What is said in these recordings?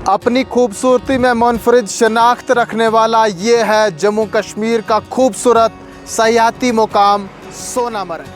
अपनी खूबसूरती में मुनफरिद शनाख्त रखने वाला ये है जम्मू कश्मीर का खूबसूरत सयाहती मुकाम सोनामर्ग।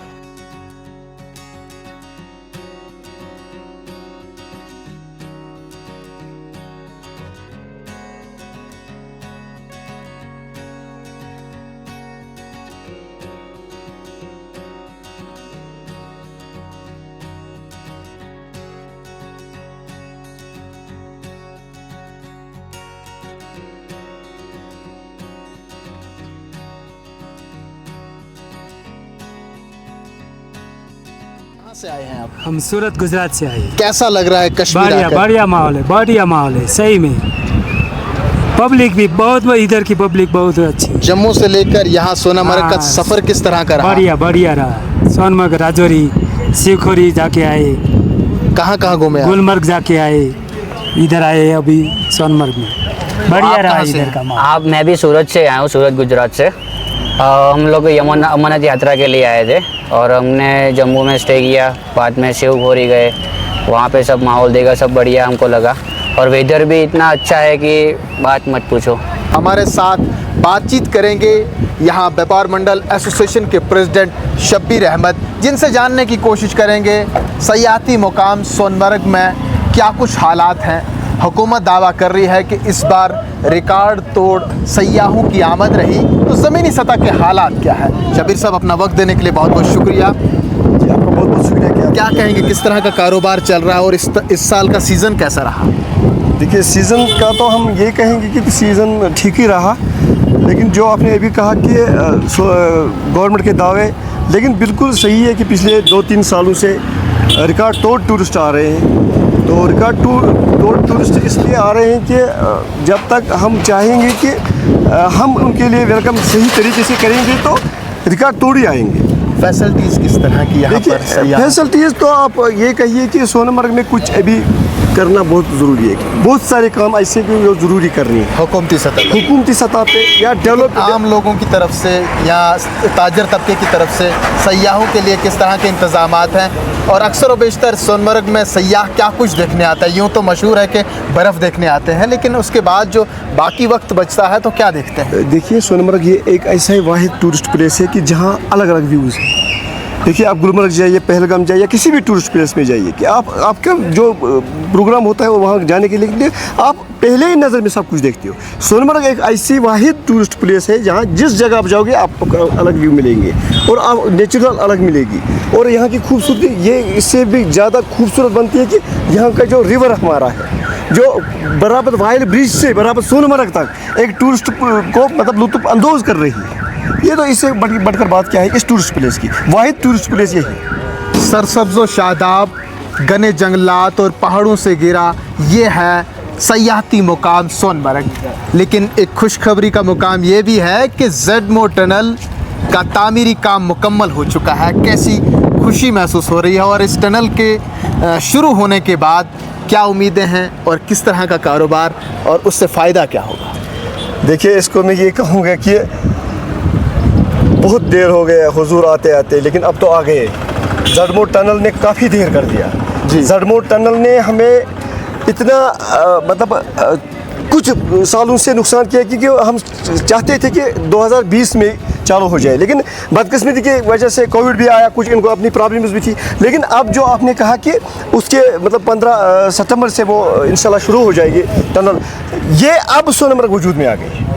कहाँ से आए हैं आप? हम सूरत गुजरात से आए। कैसा लग रहा है कश्मीर बढ़िया आकर? बढ़िया माहौल है सही में। पब्लिक भी बहुत, इधर की पब्लिक बहुत अच्छी। जम्मू से लेकर यहाँ सोनामर्ग का हाँ, सफर किस तरह का रहा? बढ़िया रहा। सोनमर्ग, राजौरी, शिवखोरी जाके आए, कहाँ घूमे आप? गुलमर्ग जाके आए, इधर आए अभी सोनमर्ग में। बढ़िया आप रहा कहाँ से इधर हैं? का माहौल। मैं भी सूरत से आया हूँ, सूरत गुजरात से। हम लोग अमरनाथ यात्रा के लिए आए थे और हमने जम्मू में स्टे किया, बाद में शिवखोरी गए, वहाँ पे सब माहौल देखा, सब बढ़िया हमको लगा और वेदर भी इतना अच्छा है कि बात मत पूछो। हमारे साथ बातचीत करेंगे यहाँ व्यापार मंडल एसोसिएशन के प्रेसिडेंट शब्बीर अहमद, जिनसे जानने की कोशिश करेंगे सयाहती मुकाम सोनमर्ग में क्या कुछ हालात हैं। हुकूमत दावा कर रही है कि इस बार रिकॉर्ड तोड़ सयाहों की आमद रही, तो ज़मीनी सतह के हालात क्या है? शब्बीर साहब, अपना वक्त देने के लिए बहुत बहुत शुक्रिया। जी, आपका बहुत बहुत शुक्रिया। क्या कहेंगे, किस तरह का कारोबार चल रहा है और इस साल का सीज़न कैसा रहा? देखिए, सीज़न का तो हम ये कहेंगे कि सीज़न ठीक ही रहा, लेकिन जो आपने अभी कहा कि गवर्नमेंट के दावे, लेकिन बिल्कुल सही है कि पिछले 2-3 सालों से रिकॉर्ड तोड़ टूरिस्ट आ रहे हैं। तो रिकॉर्ड तोड़ टूरिस्ट इसलिए आ रहे हैं कि जब तक हम चाहेंगे कि हम उनके लिए वेलकम सही तरीके से करेंगे तो रिकॉर्ड तोड़ ही आएंगे। फैसिलिटीज़ किस तरह की यहाँ देखिए, पर सयाह? फैसिलिटीज़ तो आप ये कहिए कि सोनमर्ग में कुछ अभी करना बहुत ज़रूरी है। बहुत सारे काम ऐसे भी जो ज़रूरी करनी है हुकूमती सतह पे या डेवलप आम लोगों की तरफ से या ताजर तबके की तरफ से सयाहों के लिए किस तरह के इंतज़ामात हैं? और अक्सर व बेशतर सोनमर्ग में सयाह क्या कुछ देखने आता है? यूँ तो मशहूर है कि बर्फ़ देखने आते हैं, लेकिन उसके बाद जो बाकी वक्त बचता है तो क्या देखते हैं? देखिए, सोनमर्ग ये एक ऐसा ही वाहिद टूरिस्ट प्लेस है कि जहाँ अलग अलग व्यूज़ हैं। देखिए, आप गुलमर्ग जाइए, पहलगाम जाइए, किसी भी टूरिस्ट प्लेस में जाइए कि आपका जो प्रोग्राम होता है वो वहाँ जाने के लिए आप पहले ही नज़र में सब कुछ देखते हो। सोनमर्ग एक ऐसी वाहिद टूरिस्ट प्लेस है जहाँ जिस जगह आप जाओगे आपको अलग व्यू मिलेंगे और आप नेचुरल अलग मिलेगी। और यहाँ की खूबसूरती ये इससे भी ज़्यादा खूबसूरत बनती है कि यहाँ का जो रिवर हमारा है, जो बराबर वाइल्ड ब्रिज से बराबर सोनमर्ग तक एक टूरिस्ट को मतलब लुत्फ़ अंदोज़ कर रही है। ये तो इससे बढ़कर बात क्या है इस टूरिस्ट प्लेस की? वाहिद टूरिस्ट प्लेस यही। सरसब्ज़ व शादाब, घने जंगलात और पहाड़ों से घिरा ये है सयाहती मुकाम सोनमर्ग। लेकिन एक खुशखबरी का मुकाम ये भी है कि ज़ेडमो टनल का तामीरी काम मुकम्मल हो चुका है। कैसी खुशी महसूस हो रही है और इस टनल के शुरू होने के बाद क्या उम्मीदें हैं और किस तरह का कारोबार और उससे फ़ायदा क्या होगा? देखिए, इसको मैं ये कहूँगा कि बहुत देर हो गया हुजूर आते आते, लेकिन अब तो आ गए। ज़ेडमो टनल ने काफ़ी देर कर दिया जी। ज़ेडमो टनल ने हमें इतना कुछ सालों से नुकसान किया क्योंकि हम चाहते थे कि 2020 में चालू हो जाए, लेकिन बदकिस्मती की वजह से कोविड भी आया, कुछ इनको अपनी प्रॉब्लम्स भी थी। लेकिन अब जो आपने कहा कि उसके 15 सितंबर से वो इंशाल्लाह शुरू हो जाएगी टनल, ये अब सोनमर्ग वजूद में आ गई।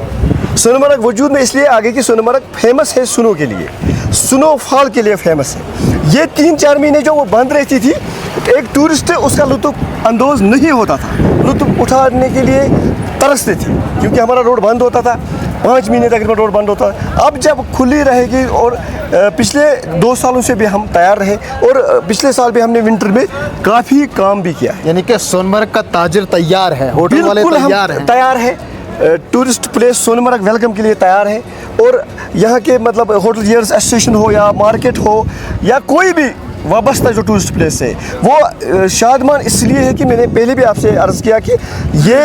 सोनमर्ग वजूद में इसलिए आ गई कि सोनमर्ग फेमस है स्नो के लिए, स्नोफॉल के लिए फेमस है। ये 3-4 महीने जो वो बंद रहती थी, एक टूरिस्ट उसका लुत्फ़ अंदोज़ नहीं होता था, लुत्फ़ उठाने के लिए तरसते थे क्योंकि हमारा रोड बंद होता था। 5 महीने तक रोड बंद होता है। अब जब खुली रहेगी और पिछले 2 सालों से भी हम तैयार रहे और पिछले साल भी हमने विंटर में काफ़ी काम भी किया है। यानी कि सोनमर्ग का ताजर तैयार है, होटल वाले तैयार है, टूरिस्ट प्लेस सोनमर्ग वेलकम के लिए तैयार है। और यहाँ के मतलब होटलियर्स एसोसिएशन हो या मार्केट हो या कोई भी वाबस्ता जो टूरिस्ट प्लेस है वो शादमान इसलिए है कि मैंने पहले भी आपसे अर्ज़ किया कि ये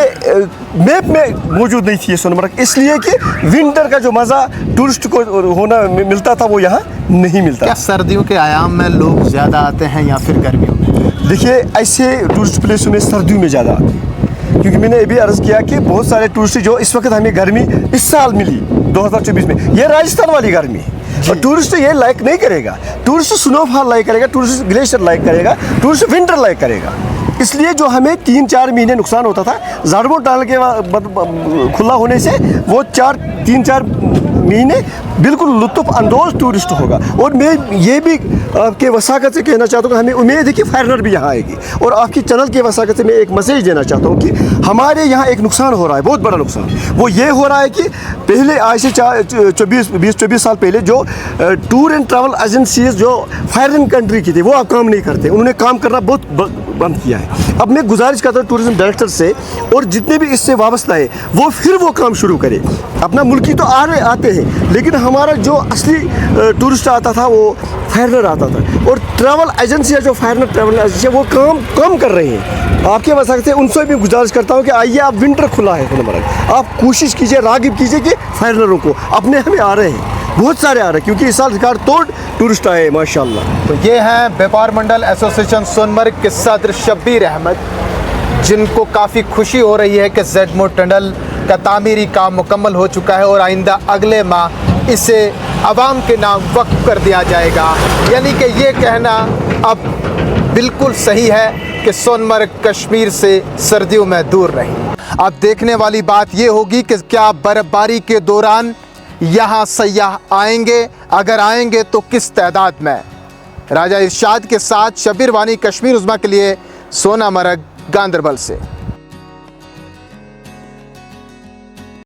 मैप में मौजूद नहीं थी ये सोनमर्ग, इसलिए कि विंटर का जो मज़ा टूरिस्ट को होना मिलता था वो यहाँ नहीं मिलता। क्या सर्दियों के आयाम में लोग ज़्यादा आते हैं या फिर गर्मियों में? देखिए, ऐसे टूरिस्ट प्लेसों में सर्दियों में ज़्यादा आते हैं क्योंकि मैंने अभी अर्ज़ किया कि बहुत सारे टूरिस्ट जो इस वक्त हमें गर्मी इस साल मिली 2024 में, ये राजस्थान वाली गर्मी है। और टूरिस्ट ये लाइक नहीं करेगा, टूरिस्ट स्नोफॉल लाइक करेगा, टूरिस्ट ग्लेशियर लाइक करेगा, टूरिस्ट विंटर लाइक करेगा। इसलिए जो हमें 3-4 महीने नुकसान होता था, ज़ेडमोट टनल के खुला होने से वो 3-4 महीने बिल्कुल लुत्फ़ अंदोज़ टूरिस्ट होगा। और मैं ये भी आपके वसाकत से कहना चाहता हूँ कि हमें उम्मीद है कि फॉरेनर भी यहाँ आएगी। और आपकी चैनल के वसाकत से मैं एक मैसेज देना चाहता हूँ कि हमारे यहाँ एक नुकसान हो रहा है, बहुत बड़ा नुकसान। वो ये हो रहा है कि पहले आज से 20-24 साल पहले जो टूर एंड ट्रैवल एजेंसीज जो फॉरेन कंट्री की थी, वो अब काम नहीं करते, उन्होंने काम करना बहुत बंद किया है। अब मैं गुजारिश करता हूँ टूरिज्म डायरेक्टर से और जितने भी इससे वाबस्ता है वो फिर वो काम शुरू करे। अपना मुल्की तो आते हैं, लेकिन हमारा जो असली टूरिस्ट आता था वो फॉरेनर आता था। और ट्रैवल एजेंसियाँ जो फॉरेनर ट्रैवल एजेंसियाँ वो काम कम कर रही हैं। आपके वसाकत से उनसे भी गुजारिश करता हूँ कि आइए, आप विंटर खुला है गुलमर्ग, आप कोशिश कीजिए, रागिब कीजिए कि फॉरेनरों को अपने हमें आ रहे हैं, बहुत सारे आ रहे हैं, क्योंकि इस साल रिकॉर्ड तोड़ टूरिस्ट आए माशाल्लाह। तो ये हैं व्यापार मंडल एसोसिएशन सोनमर्ग के सदर शब्बीर अहमद, जिनको काफ़ी खुशी हो रही है कि ज़ेडमोट टनल का तामीरी काम मुकम्मल हो चुका है और आइंदा अगले माह इसे आवाम के नाम वक्फ कर दिया जाएगा। यानी कि ये कहना अब बिल्कुल सही है कि सोनमर्ग कश्मीर से सर्दियों में दूर रही। अब देखने वाली बात ये होगी कि क्या बर्फ़बारी के दौरान यहाँ सयाह आएंगे, अगर आएंगे तो किस तादाद में। राजा इरशाद के साथ शब्बीर वानी, कश्मीर उज़्मा के लिए सोनामर्ग, गांदरबल से।